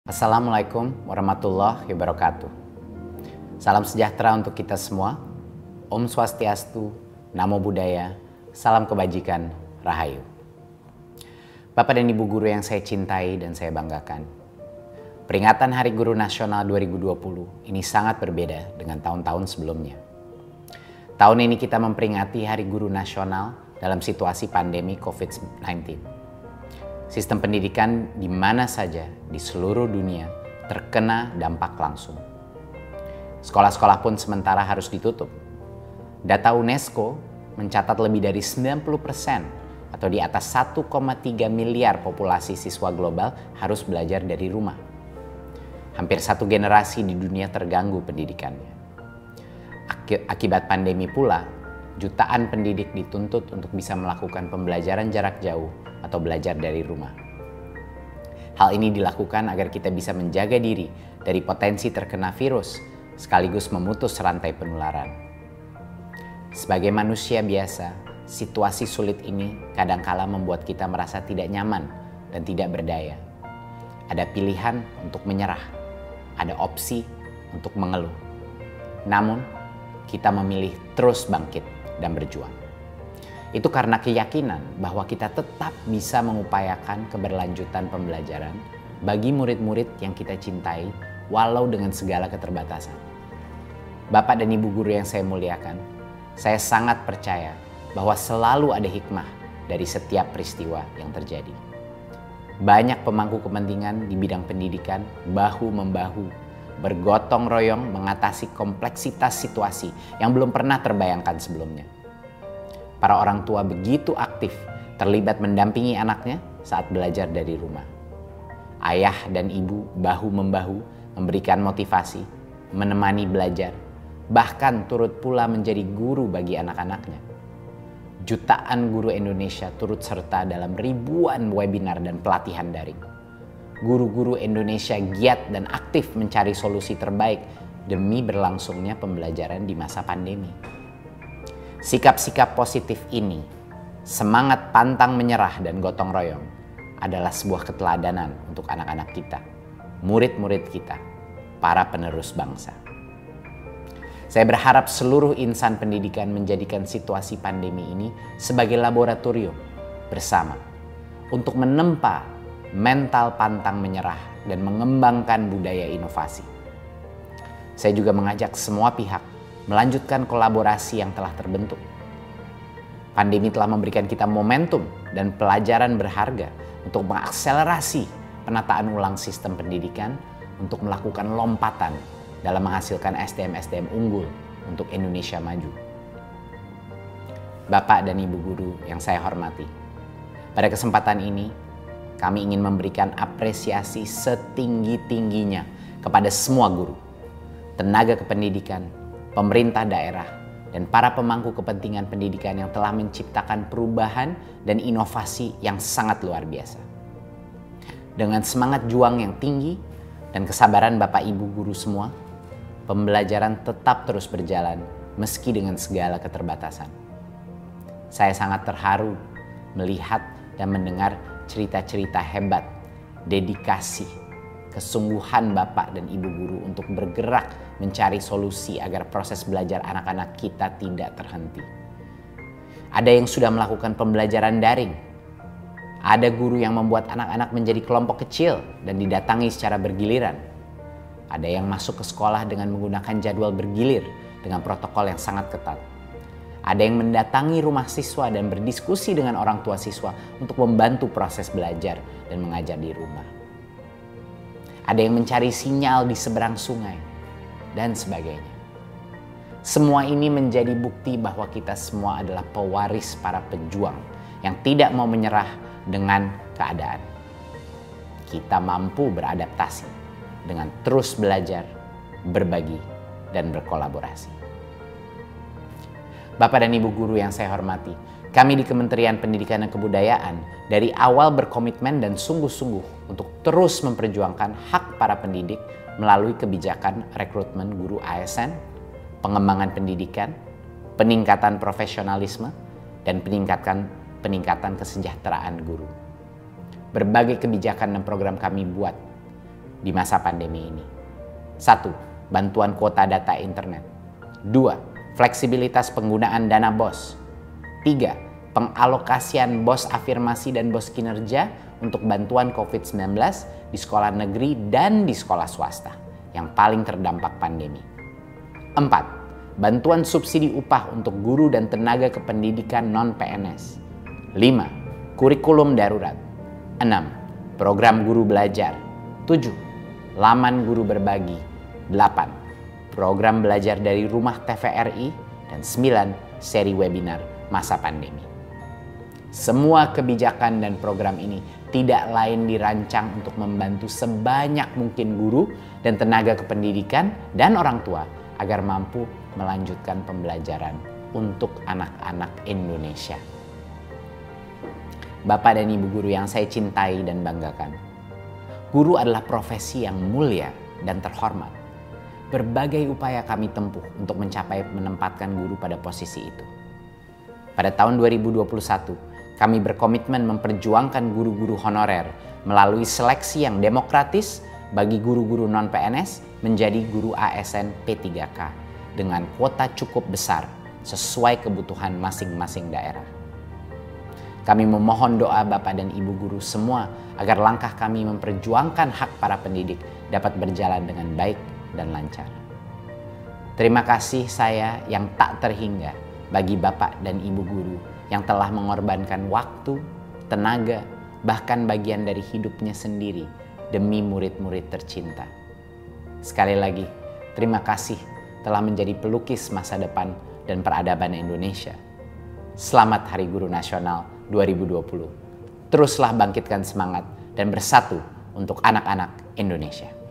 Assalamualaikum warahmatullahi wabarakatuh. Salam sejahtera untuk kita semua. Om Swastiastu, Namo Buddhaya, salam kebajikan, Rahayu. Bapak dan Ibu guru yang saya cintai dan saya banggakan. Peringatan Hari Guru Nasional 2020 ini sangat berbeda dengan tahun-tahun sebelumnya. Tahun ini kita memperingati Hari Guru Nasional dalam situasi pandemi COVID-19. Sistem pendidikan di mana saja di seluruh dunia terkena dampak langsung. Sekolah-sekolah pun sementara harus ditutup. Data UNESCO mencatat lebih dari 90% atau di atas 1,3 miliar populasi siswa global harus belajar dari rumah. Hampir satu generasi di dunia terganggu pendidikannya. Akibat pandemi pula, jutaan pendidik dituntut untuk bisa melakukan pembelajaran jarak jauh atau belajar dari rumah. Hal ini dilakukan agar kita bisa menjaga diri dari potensi terkena virus, sekaligus memutus rantai penularan. Sebagai manusia biasa, situasi sulit ini kadangkala membuat kita merasa tidak nyaman dan tidak berdaya. Ada pilihan untuk menyerah, ada opsi untuk mengeluh. Namun, kita memilih terus bangkit dan berjuang. Itu karena keyakinan bahwa kita tetap bisa mengupayakan keberlanjutan pembelajaran bagi murid-murid yang kita cintai walau dengan segala keterbatasan. Bapak dan Ibu guru yang saya muliakan, saya sangat percaya bahwa selalu ada hikmah dari setiap peristiwa yang terjadi. Banyak pemangku kepentingan di bidang pendidikan bahu-membahu, bergotong royong mengatasi kompleksitas situasi yang belum pernah terbayangkan sebelumnya. Para orang tua begitu aktif terlibat mendampingi anaknya saat belajar dari rumah. Ayah dan ibu bahu-membahu memberikan motivasi, menemani belajar, bahkan turut pula menjadi guru bagi anak-anaknya. Jutaan guru Indonesia turut serta dalam ribuan webinar dan pelatihan daring. Guru-guru Indonesia giat dan aktif mencari solusi terbaik demi berlangsungnya pembelajaran di masa pandemi. Sikap-sikap positif ini, semangat pantang menyerah dan gotong royong adalah sebuah keteladanan untuk anak-anak kita, murid-murid kita, para penerus bangsa. Saya berharap seluruh insan pendidikan menjadikan situasi pandemi ini sebagai laboratorium bersama untuk menempa mental pantang menyerah dan mengembangkan budaya inovasi. Saya juga mengajak semua pihak melanjutkan kolaborasi yang telah terbentuk. Pandemi telah memberikan kita momentum dan pelajaran berharga untuk mengakselerasi penataan ulang sistem pendidikan untuk melakukan lompatan dalam menghasilkan SDM-SDM unggul untuk Indonesia maju. Bapak dan Ibu guru yang saya hormati, pada kesempatan ini kami ingin memberikan apresiasi setinggi-tingginya kepada semua guru, tenaga kependidikan, pemerintah daerah, dan para pemangku kepentingan pendidikan yang telah menciptakan perubahan dan inovasi yang sangat luar biasa. Dengan semangat juang yang tinggi dan kesabaran Bapak Ibu guru semua, pembelajaran tetap terus berjalan meski dengan segala keterbatasan. Saya sangat terharu melihat dan mendengar cerita-cerita hebat, dedikasi, kesungguhan Bapak dan Ibu guru untuk bergerak mencari solusi agar proses belajar anak-anak kita tidak terhenti. Ada yang sudah melakukan pembelajaran daring. Ada guru yang membuat anak-anak menjadi kelompok kecil dan didatangi secara bergiliran. Ada yang masuk ke sekolah dengan menggunakan jadwal bergilir dengan protokol yang sangat ketat. Ada yang mendatangi rumah siswa dan berdiskusi dengan orang tua siswa untuk membantu proses belajar dan mengajar di rumah. Ada yang mencari sinyal di seberang sungai, dan sebagainya. Semua ini menjadi bukti bahwa kita semua adalah pewaris para pejuang yang tidak mau menyerah dengan keadaan. Kita mampu beradaptasi dengan terus belajar, berbagi, dan berkolaborasi. Bapak dan Ibu guru yang saya hormati, kami di Kementerian Pendidikan dan Kebudayaan dari awal berkomitmen dan sungguh-sungguh untuk terus memperjuangkan hak para pendidik melalui kebijakan rekrutmen guru ASN, pengembangan pendidikan, peningkatan profesionalisme, dan peningkatan kesejahteraan guru. Berbagai kebijakan dan program kami buat di masa pandemi ini. 1. Bantuan kuota data internet. 2. Fleksibilitas penggunaan dana BOS. 3. Pengalokasian BOS afirmasi dan BOS kinerja untuk bantuan COVID-19 di sekolah negeri dan di sekolah swasta yang paling terdampak pandemi. 4. Bantuan subsidi upah untuk guru dan tenaga kependidikan non-PNS. 5. Kurikulum darurat. 6. Program guru belajar. 7. Laman guru berbagi. 8. Program belajar dari rumah TVRI. Dan 9. Seri webinar masa pandemi. Semua kebijakan dan program ini tidak lain dirancang untuk membantu sebanyak mungkin guru dan tenaga kependidikan dan orang tua agar mampu melanjutkan pembelajaran untuk anak-anak Indonesia. Bapak dan Ibu guru yang saya cintai dan banggakan, guru adalah profesi yang mulia dan terhormat. Berbagai upaya kami tempuh untuk menempatkan guru pada posisi itu. Pada tahun 2021, kami berkomitmen memperjuangkan guru-guru honorer melalui seleksi yang demokratis bagi guru-guru non-PNS menjadi guru ASN P3K dengan kuota cukup besar sesuai kebutuhan masing-masing daerah. Kami memohon doa Bapak dan Ibu guru semua agar langkah kami memperjuangkan hak para pendidik dapat berjalan dengan baik dan lancar. Terima kasih saya yang tak terhingga bagi Bapak dan Ibu guru yang telah mengorbankan waktu, tenaga, bahkan bagian dari hidupnya sendiri demi murid-murid tercinta. Sekali lagi, terima kasih telah menjadi pelukis masa depan dan peradaban Indonesia. Selamat Hari Guru Nasional 2020. Teruslah bangkitkan semangat dan bersatu untuk anak-anak Indonesia.